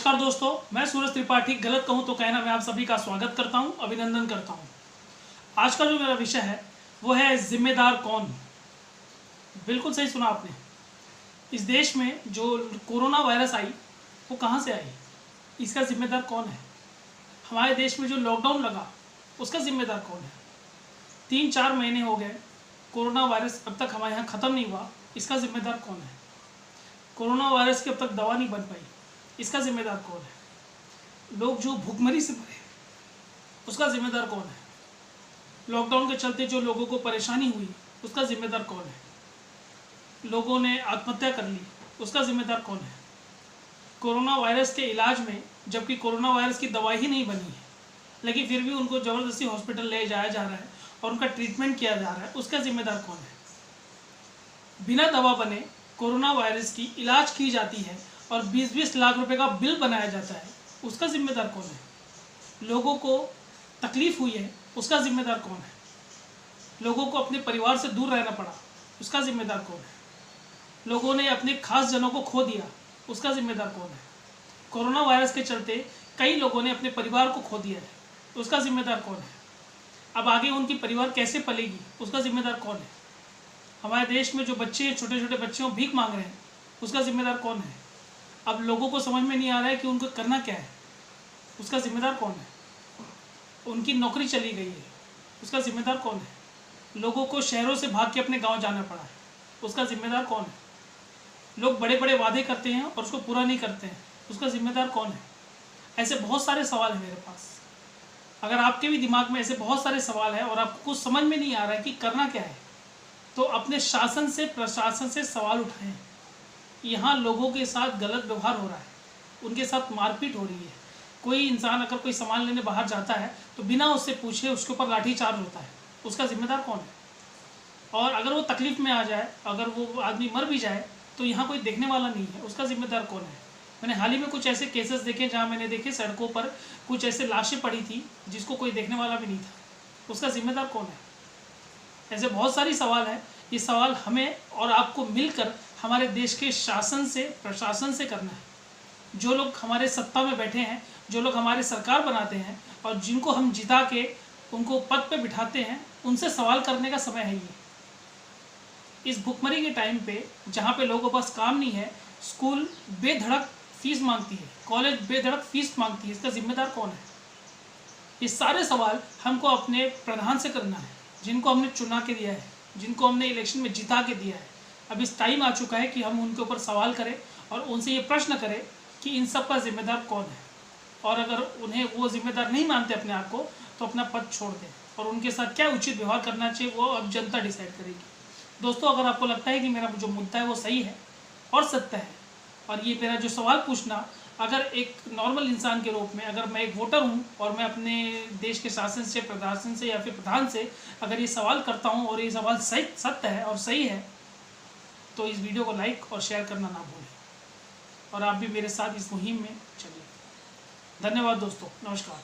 नमस्कार दोस्तों, मैं सूरज त्रिपाठी गलत कहूँ तो कहना मैं आप सभी का स्वागत करता हूँ, अभिनंदन करता हूँ। आज का जो मेरा विषय है वो है जिम्मेदार कौन। बिल्कुल सही सुना आपने। इस देश में जो कोरोना वायरस आई वो कहाँ से आई, इसका जिम्मेदार कौन है। हमारे देश में जो लॉकडाउन लगा उसका जिम्मेदार कौन है। 3-4 महीने हो गए, कोरोना वायरस अब तक हमारे यहाँ ख़त्म नहीं हुआ, इसका जिम्मेदार कौन है। कोरोना वायरस की अब तक दवा नहीं बन पाई, इसका जिम्मेदार कौन है। लोग जो भूखमरी से मरे उसका जिम्मेदार कौन है। लॉकडाउन के चलते जो लोगों को परेशानी हुई उसका जिम्मेदार कौन है। लोगों ने आत्महत्या कर ली, उसका जिम्मेदार कौन है। कोरोना वायरस के इलाज में, जबकि कोरोना वायरस की दवाई ही नहीं बनी है, लेकिन फिर भी उनको ज़बरदस्ती हॉस्पिटल ले जाया जा रहा है और उनका ट्रीटमेंट किया जा रहा है, उसका जिम्मेदार कौन है। बिना दवा बने कोरोना वायरस की इलाज की जाती है और 20-20 लाख रुपए का बिल बनाया जाता है, उसका जिम्मेदार कौन है। लोगों को तकलीफ़ हुई है, उसका जिम्मेदार कौन है। लोगों को अपने परिवार से दूर रहना पड़ा, उसका जिम्मेदार कौन है। लोगों ने अपने खास जनों को खो दिया, उसका जिम्मेदार कौन है। कोरोना वायरस के चलते कई लोगों ने अपने परिवार को खो दिया है, उसका जिम्मेदार कौन है। अब आगे उनकी परिवार कैसे पलेगी, उसका जिम्मेदार कौन है। हमारे देश में जो बच्चे, छोटे छोटे बच्चों भीख मांग रहे हैं, उसका जिम्मेदार कौन है। अब लोगों को समझ में नहीं आ रहा है कि उनको करना क्या है, उसका जिम्मेदार कौन है। उनकी नौकरी चली गई है, उसका जिम्मेदार कौन है। लोगों को शहरों से भाग के अपने गांव जाना पड़ा है, उसका जिम्मेदार कौन है। लोग बड़े बड़े वादे करते हैं और उसको पूरा नहीं करते हैं, उसका जिम्मेदार कौन है। ऐसे बहुत सारे सवाल हैं मेरे पास। अगर आपके भी दिमाग में ऐसे बहुत सारे सवाल हैं और आपको कुछ समझ में नहीं आ रहा है कि करना क्या है, तो अपने शासन से, प्रशासन से सवाल उठाएं। यहाँ लोगों के साथ गलत व्यवहार हो रहा है, उनके साथ मारपीट हो रही है। कोई इंसान अगर कोई सामान लेने बाहर जाता है तो बिना उससे पूछे उसके ऊपर लाठीचार्ज होता है, उसका जिम्मेदार कौन है। और अगर वो तकलीफ़ में आ जाए, अगर वो आदमी मर भी जाए तो यहाँ कोई देखने वाला नहीं है, उसका जिम्मेदार कौन है। मैंने हाल ही में कुछ ऐसे केसेस देखे जहाँ मैंने देखे सड़कों पर कुछ ऐसे लाशें पड़ी थी जिसको कोई देखने वाला भी नहीं था, उसका जिम्मेदार कौन है। ऐसे बहुत सारी सवाल हैं। ये सवाल हमें और आपको मिलकर हमारे देश के शासन से, प्रशासन से करना है। जो लोग हमारे सत्ता में बैठे हैं, जो लोग हमारे सरकार बनाते हैं और जिनको हम जिता के उनको पद पे बिठाते हैं, उनसे सवाल करने का समय है ये। इस भुखमरी के टाइम पे जहाँ पे लोगों के पास काम नहीं है, स्कूल बेधड़क फीस मांगती है, कॉलेज बेधड़क फीस मांगती है, इसका जिम्मेदार कौन है। ये सारे सवाल हमको अपने प्रधान से करना है, जिनको हमने चुना के दिया है, जिनको हमने इलेक्शन में जिता के दिया है। अब इस टाइम आ चुका है कि हम उनके ऊपर सवाल करें और उनसे ये प्रश्न करें कि इन सब का जिम्मेदार कौन है। और अगर उन्हें वो जिम्मेदार नहीं मानते अपने आप को, तो अपना पद छोड़ दें और उनके साथ क्या उचित व्यवहार करना चाहिए वो अब जनता डिसाइड करेगी। दोस्तों, अगर आपको लगता है कि मेरा जो मुद्दा है वो सही है और सत्य है, और ये मेरा जो सवाल पूछना, अगर एक नॉर्मल इंसान के रूप में, अगर मैं एक वोटर हूँ और मैं अपने देश के शासन से, प्रशासन से या फिर प्रधान से अगर ये सवाल करता हूँ और ये सवाल सही, सत्य है और सही है, तो इस वीडियो को लाइक और शेयर करना ना भूलें और आप भी मेरे साथ इस मुहिम में चलिए। धन्यवाद दोस्तों, नमस्कार।